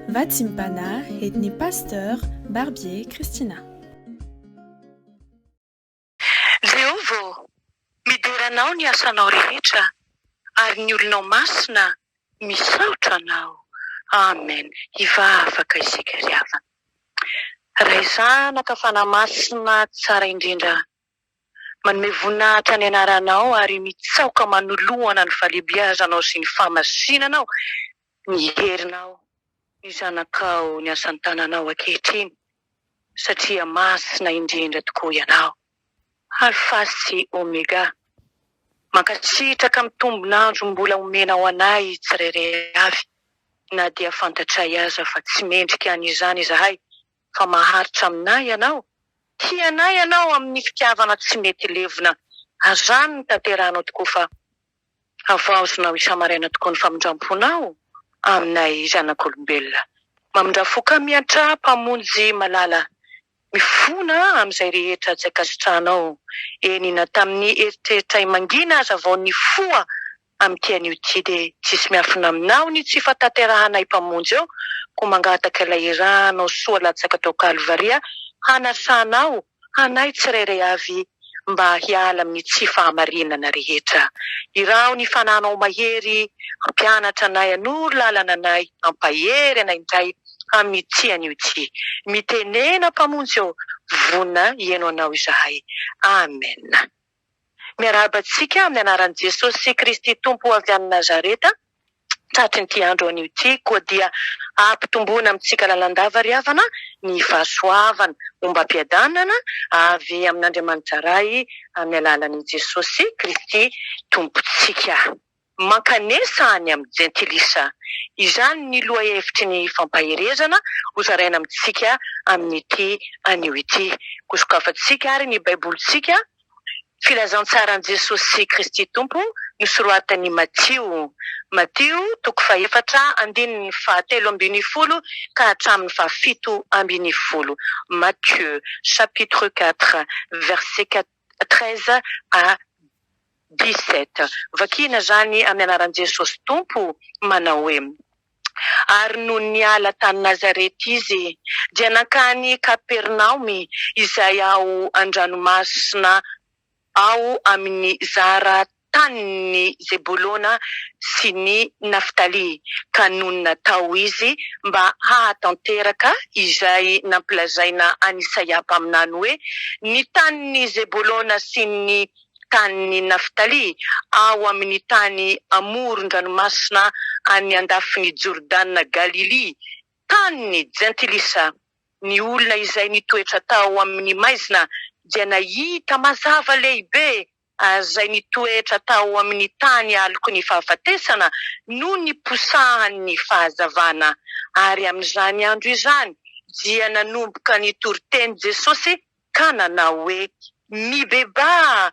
Vatimpana etni pasteur Barbier Kristina. Jehova, mideranao ny asanao rehetra ary ny olonao masina misaotra anao. Amen. Hivavaka isika ry havana. Ray zanaka fanamasina tsara indrindra, manome voninahitra ny anaranao ary mitsaoka manoloana ny falebiazanao sy ny fahamasinanao, ny herinao, ny zanakao, ny asan'ny tananao ankehitriny, satria masina indrindra tokoa ianao. Alfa sy Omega, mankasitraka amin'ny tombonandro mbola omenao anay tsirairay avy, na dia fantatray aza fa tsy mendrika an'izany izahay, fa maharitra aminay ianao, tianay ianao amin'ny fitiavana tsy mety levona. Azany ny tanteranao tokoa fa avaozonao isa-maraina tokoa ny famindramponao aminay zanak'olombelona. Mamindrafoka miantra mpamonjy malala, mifona amin'izay rehetra tsy akasitranao, enina tamin'ny eritreritra mangina aza vao ny foa amin'ity anio ity dia tsisy miafina aminao ny tsy fataterahanay mpamonjy eo, koa mangataka ilay ranao soa latsaka tao Kalvaria, hanasanao anay tsirairay avy mba hiala amin'ny tsy fahamarinana rehetra. Irao ny fananao mahery, ampianatra anay, anoro lalana anay, ampahery anay indray amin'ny tsy anio ity. Mitenena mpamonjy eo, vonina hieno anao izahay. Amen. Miarabantsika amin'ny anaran'i Jesosy Kristy Tompo avy any Nazareta, tratry nyity andro anio ity, koa dia ampitomboana amintsika lalandava ry havana ny fahasoavana ombam-piadanana avy amin'Andriamanitra ray amin'ny alalan'i Jesosy Kristy Tompontsika. Mankanesa any amin'ny jentilisa, izany ny loha hevitry ny fampaherezana hozaraina amintsika amin'ity anio ity. Kosokafantsika ary ny baibolitsika, filazantsara Jesosy Kristy Tompo nosoratan'i Matio. Matio 4:17 ka hatramin'ny 7:10. Matthieu chapitre 4 verset 13 à 17. Vakina zany amin'ny anaran'i Jesosy Tompo manao hoe: ary no niala tany Nazareta izy, dia nankany Kapernaomy izay ao an-dranomasina, ao amin'ny zara tanin'ny Zebolona sy ny Naftali, ka noho natao izy mba hahatanteraka izay nampilazaina any Isaia mpaminany hoe: ny tanin'ny Zebolona sy ny tanin'ny Naftali, ao amin'ny tany amoron-dranomasina any andafin'ny Jordana Galili, tanin'ny jentilisa. Ny olona izay nitoetra tao amin'ny maizina dia nahita mazava lehibe, izay nitoetra tao amin'ny tany aloko ny fahafatesana no ny posahan'ny fahazavana. Ary amin'izany andro izany dia nanomboka ny toriteny Jesosy ka nanao hoe: mibeba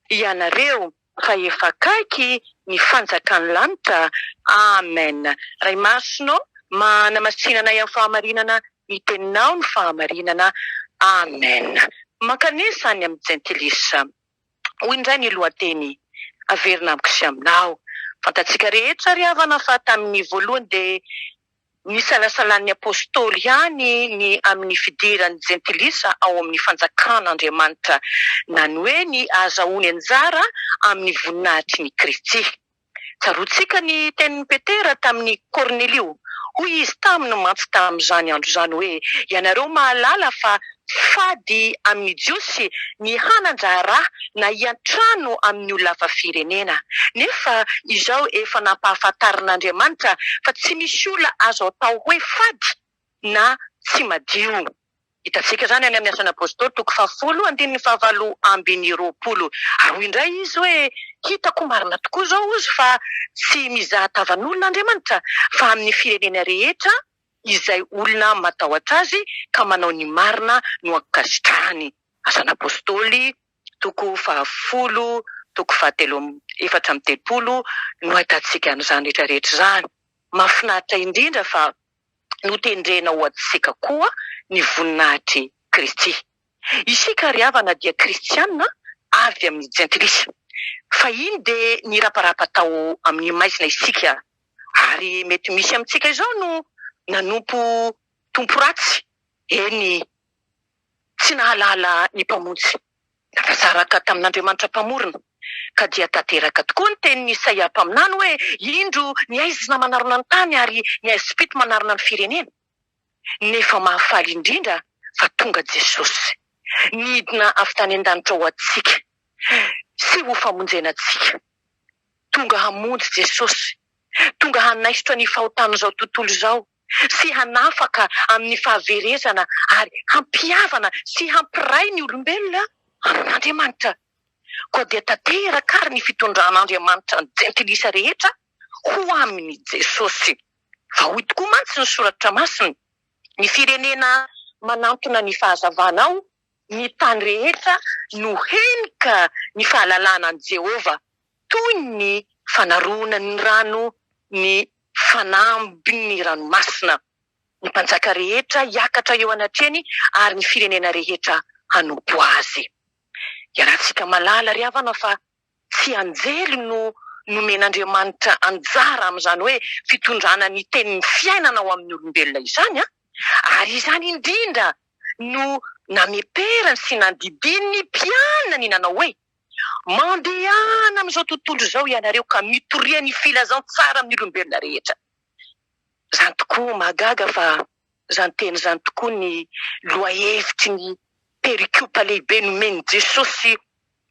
ianareo, fa efa akaiky ny fanjakan'ny lanitra. Amen. Ray masino, manamasinanay amin'ny fahamarinana, miteninao ny fahamarinana. Amen. Mankanesa any amin'ny jentilisa. Hoy indray ny lohateny averina amiko sy aminao. Fantatsika rehetra ry havana fa tamin'ny voalohany dia nisalasalan'ny apôstôly ihany ny amin'ny fidiran'ny jentilisa ao amin'ny fanjakan'Andriamanitra, nany hoe ny azahoany anjara amin'ny voninahitry ny Kristy. Tsaroantsika ny tenin'ny Petera tamin'ny Kornelio. Hoy izy taminy mantsy tamin'izany andro izany hoe: ianareo mahalala fa fady amin'ny jiosy ny hananjara na hiantrano amin'ny olona hafa firenena. Nefa izao efa nampahafantarin'Andriamanitra fa tsy misy olona azo atao hoe fady na tsy madio. Hitantsika zany any amin'ny asan'ny apôstôly 10:19. Ary indray izy hoe: hitako marina tokoa zao ozy fa tsy mizaha tavan'olon'Andriamanitra, fa amin'ny firenena rehetra izay olona matahotra azy ka manao ny marina no ankasitrahany. Asan'ny apôstôly 10:4-7 no ahitantsika an'izany rehetrarehetra zany. Mahafinaritra indrindra fa notendrena ho antsika koa ny voninahitry Kristy. Isika ry havana dia kristianina avy amin'ny jentilisa, fa iny dia ny raparapa tao amin'ny maizina isika, ary mety misy amintsika izao no nanompo tompo ratsy, eny tsy nahalala ny mpamonjy. Dafa saraka tamin'Andriamanitra mpamorona, ka dia tanteraka tokoa ny tenin'ny Isaia mpaminany hoe indro ny aizina manarona ny tany ary ny aizim-pito manarona ny firenena. Nefa mahafaly indrindra fa tonga Jesosy nidina avy tany an-danitra ho antsika sy ho famonjena antsika. Tonga hamonjy Jesosy, tonga hanaisotra ny fahotana izao tontolo izao sy hanafaka amin'ny fahaverezana ary hampiavana sy hampiray ny olombelona amin'Andriamanitra. Koa dia tanteraka ary ny fitondran'Andriamanitra ny jentilisa rehetra ho amin'ny Jesosy. Fa hoy tokoa mantsy ny soratra masiny, ny firenena manantona ny fahazavanao, ny tany rehetra no henika ny fahalalana an Jehova, toy ny fanarona ny rano, ny fanambiny ny ranomasina. Ny mpanjaka rehetra hiakatra eo anatreny ary ny firenena rehetra hanompo azy. Iarahantsika malala ry havana fa tsy anjely no nomen'Andriamanitra anjara amin'izany hoe fitondrana ny tenin'ny fiainana ao amin'ny olombelona izany, ary izany indrindra no nameperany sy nandidiny ny mpianina ny nanao hoe mandehana amin'izao tontolo izao ianareo ka mitoria ny filazantsara amin'ny olombelona rehetra. Zany tokoa mahagaga fa zany teny zany tokoa ny loahevitry ny perikopa lehibe nomeny Jesosy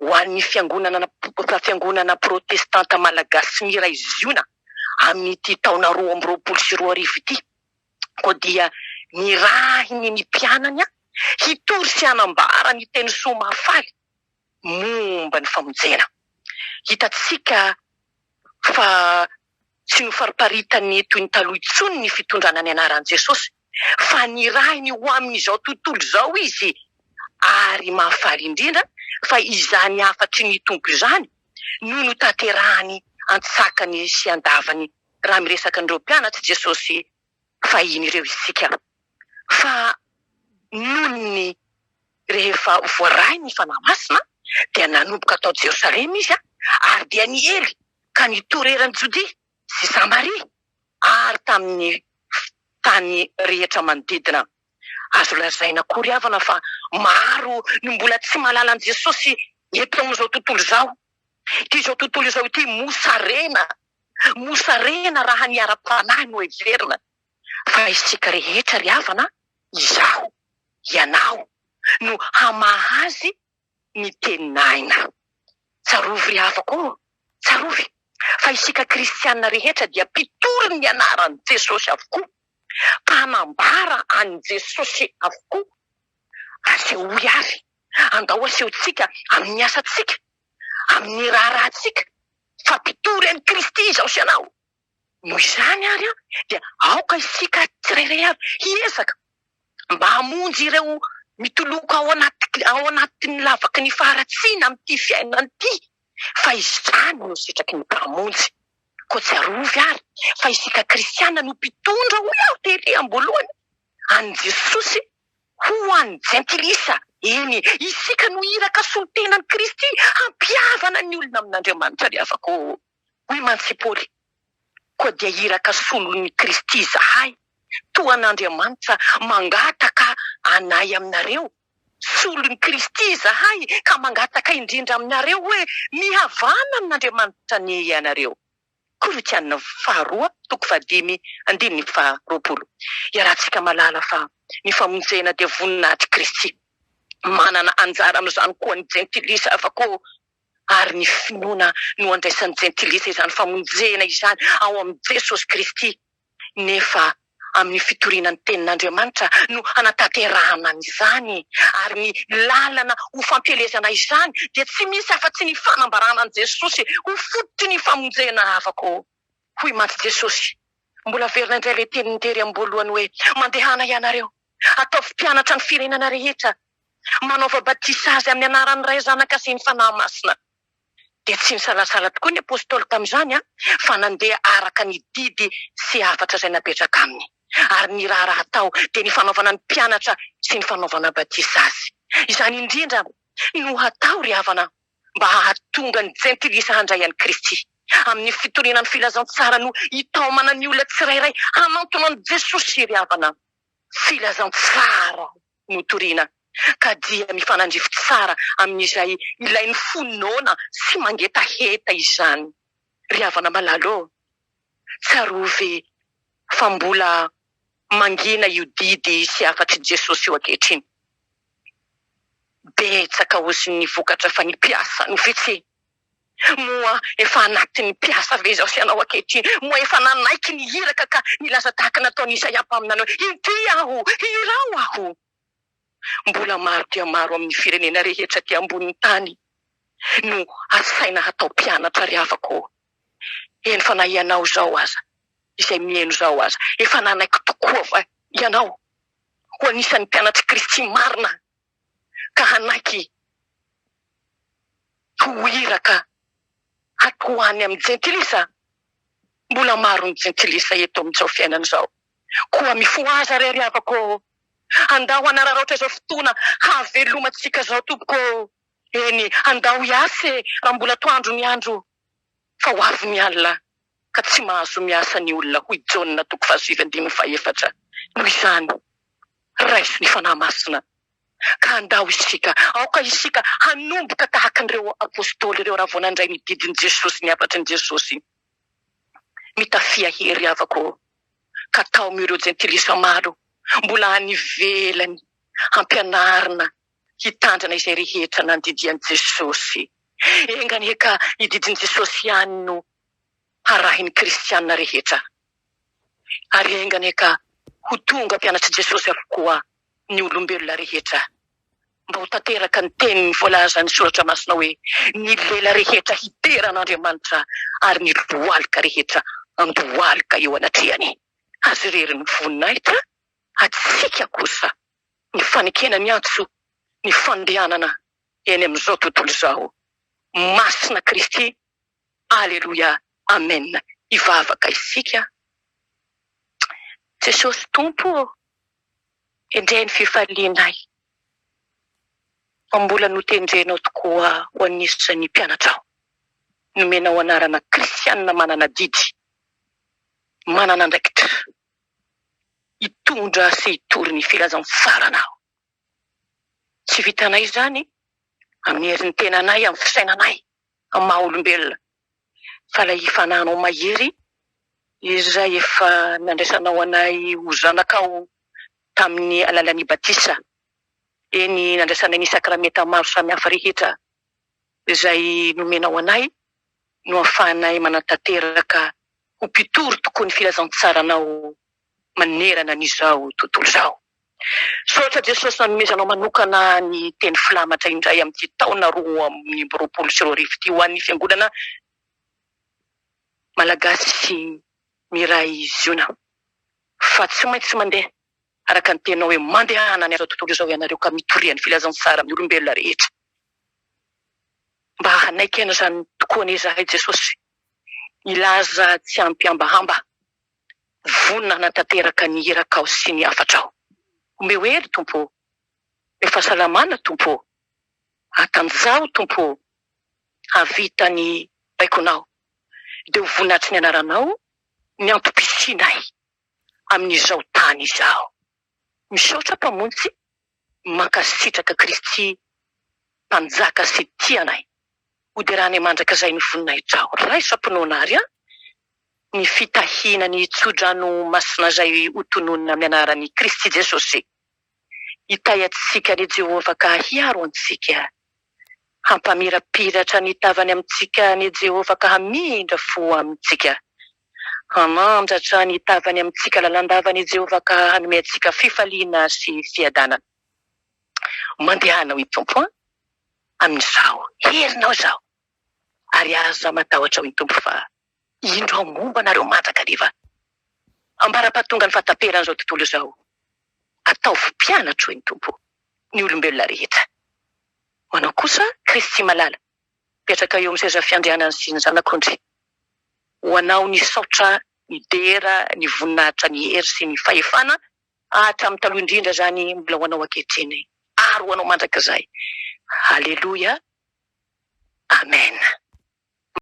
ho an'ny fiangonana protestanta malagasy miray ziona amin'ity taona 2024 ity. Koa dia nirahiny ny mpianany hitory sy hanambara ny teny soa mahafaly momba ny famonjena. Hitatsika fa tsy nofariparitany toy ny taloha intsony ny fitondrana ny anaran'i Jesosy, fa nirahiny ho amin'izao tontolo izao izy, ary mahafaly indrindra fa izany afatry ny tompo izany no notanterahany antsakany sy andavany raha miresaka an'ireo mpianatry Jesosy fahiny ireo isika. Fa nohony rehefa voaray ny fanahy masina dia nanomboka tao Jerosalema izy ary dia niely ka nitorerany Jodia sy Samaria ary tamin'ny tany rehetra manodidina. Azo lazaina koa ry havana fa maro no mbola tsy mahalala an Jesosy eto amin'izao tontolo izao. Ity zao tontolo izao ity mosarena raha ny ara-panahy no heverina. Fa isika rehetra ry havana, izaho, ianao no hamahazy ny tenin'aina. Tsarovy ry havako, tsarovy. Fa isika kristianina rehetra dia mpitory ny anaran'i Jesosy avokoa, mpanambara an'i Jesosy avokoa. Asehoy avy, andao asehontsika amin'ny asantsika, amin'ny raharahantsika, fa mpitory an'i Kristy izao sy anao. Noho izany ary dia aoka isika tsirairay avy hiezaka mba hamonjy ireo mitoloka ao anatin'ny lavaky ny faharatsiana amin'ity fiainana ity, fa izany no sitraky ny mpamonjy. Koa tsy arovy ary fa isika kristianina no mpitondra ho aho tely ambolohany an'i Jesosy ho an'ny jentilisa. Eny, isika no iraka solitenan'i Kristy hampiavana ny olona amin'Andriamanitra ry havako. Hoy mantsy Paoly, koa dia iraka solon'ny Kristy zahay, toa an'Andriamanitra mangataka anay aminareo. Solon'ny Kristy zahay ka mangataka indrindra aminareo hoe mihavana amin'Andriamanitra ny ianareo. Korinthiana 2:5-20. Iarahantsika malala fa ny famonjena dia voninahitry Kristy. Manana anjara amin'izany koa ny jentilisa avako, ary ny finoana no andraisan'ny jentilisa izany famonjena izany ao amin'ny Jesosy Kristy. Nefa amin'ny fitorian'ny tenin'Andriamanitra no hanatanterahana izany, ary ny lalana ho fampielezana izany dia tsy misy afa-tsy ny fanambarana an'i Jesosy ho fototry ny famonjena havako. Hoy mantsy Jesosy, mbola verina indray ilay teny nitery am-boalohany hoe mandehana ianareo, ataovy mpianatra ny firenena rehetra, manaova batisa azy amin'ny anaran'ny Ray, Zanaka sy ny Fanahy Masina. Dia tsy nisalasala tokoa ny apôstôly tamin'izany fa nandeha araka ny didy sy hafatra izay napetraka aminy. Ary ny raha atao dia ny fanaovana ny mpianatra sy ny fanaovana batisa azy. Izany indrindra no hatao ry havana mba hahatonga ny jentilisa handray an'i Kristy. amin'ny fitorianany filazantsara no hitaomana ny olona tsirairay hamantona an' Jesosy ry havana. Filazantsara no toriana ka dia mifanandrify tsara amin'izay ilain'ny fonoana sy mangetaheta izany. Ry havana malalo, tsarovy fa mbola mangina io didy sy afatry Jesosy io ankehitriny. Betsaka ozy ny vokatra fa ny piasa no fitsy. Moa efa anatin'ny piasa ve izao sy anao ankehitriny? Moa efa nanaiky ny hiraka ka nilaza tahaka nataony Isaia mpaminanao, inty aho, hirao aho. Mbola maro dia maro amin'ny firenena rehetra ty ambonin'ny tany no asaina hatao mpianatra ry havako. Eny fa na ianao zao aza, izay mieno zao aza, efa nanaiky tokoa fa ianao ho anisan'ny mpianatry Kristy marina ka hanaiky ho hiraka hatoany amin'ny jentilisa. Mbola maro ny jentilisa eto amin'izao fiainana zao. Koa mifoaza ry havako, andao hanararaotra izao fotoana havelomantsika zao tompoko. Eny, andao hiase raha mbola toandro ny andro, fa ho avy ny alina ka tsy mahazo miasa ny olona. Hoy Jaona 5:4. Noho izany raiso ny fanahy masina ka andao isika, aoka isika hanomboka tahaka an'ireo apôstôly ireo raha vao nandray ny didin' Jesosy, ny afatry ny Jesosy. Mitafia hery havako ka tao ireo jentilisa maro mbola any ivelany hampianarina hitandrina izay rehetra nandidian' Jesosy. Engany ka ididin' Jesosy ihany no harahin'ny kristianina rehetra. Ary engany ka ho tonga mpianatry Jesosy avokoa ny olombelona rehetra. Mba ho tanteraka ny teniny voalazan'ny soratra masina hoe ny lela rehetra hiteran'Andriamanitra ary ny lohalika rehetra andohalika eo anatrehany. Azy rery ny voninahitra, atsika kosa ny fanekena ny antso, ny fandehanana eny amin'izao tontolo izao. Masina Kristy, aleluia, amen. Ivavaka isika. Jesosy Tompo, endray ny fifalianay. Mbola notendrenao tokoa ho anisan'ny mpianatrao. Nomenao anarana kristianina manana didy, manana andraikitra, hitondra sy hitory ny filazantsarana. Tsy vitanay zany amin'ny herin'ny tenanay, amin'ny fisainanay, amin'ny maha olombelona. Fa ilay fananao mahery izay efa nandraisanao anay ho zanakao tamin'ny alalan'ny batisa. Eny nandraisanay ny sakramenta maro samihafa rehetra izay nomenao anay no ahafahanay manatanteraka ho mpitory tokoa ny filazantsaranao manerana n'izao tontolo izao. Sotra Jesosy nanomezanao manokana ny teny filamatra indray amin'ny taona 2024 ty ho an'ny fiangonana malagasy sy miray ziona. Fa tsy maintsy mandeha araka ny tenao hoe mandehana ny azo tontolo izao ianareo ka mitoria ny filazantsara amin'ny olombelona rehetra. Mba hanaiky ana zany tokoa ny izahay Jesosy, ilaza tsy ampiambahamba, vonina hanatanteraka ny hirakao sy ny afatrao. Ome hery Tompo, ny fahasalamana Tompo, atanjao Tompo, havita ny baikonao, dia ho voninahitry ny anaranao ny ampimpisinay amin'izao tany izao. Misaotra mpamonjy, mankasitraka Kristy, mpanjaka sy tianay. Hoderany mandraka izay ny voninahitra. Raiso ampinoana ary ny fitahina ny tsodrano masina izay hotononina amin'ny anaran'ny Kristy Jesosy. Hitay antsika ny Jehovah ka hiaro antsika. Hampamirapiratra ny tavany amintsika ny Jehovah ka hamindra fo amintsika. Hanandratra ny tavany amintsika lalandavany Jehovah ka hanome antsika fifaliana sy fiadana. Mandehanao i Tompo amin'izao, herinao zao. Ary aza matahotra ho Tompo fa indro ao momba nareo mandraka liva. Ambara-pahatonga ny fahataperana izao tontolo izao. Ataovy mpianatra ho Tompo ny olombelona rehetra. Ho anao kosa Kristy malala, petraka eo amin'ny seza fiandrianana sy ny zanak'ondry. Ho anao ny saotra, ny dera, ny voninahitra, ny hery sy ny fahefana, hatramin'ny taloha indrindra zany mbola ho anao ankehitriny. Ary ho anao mandrakizay. Haleluia. Amen.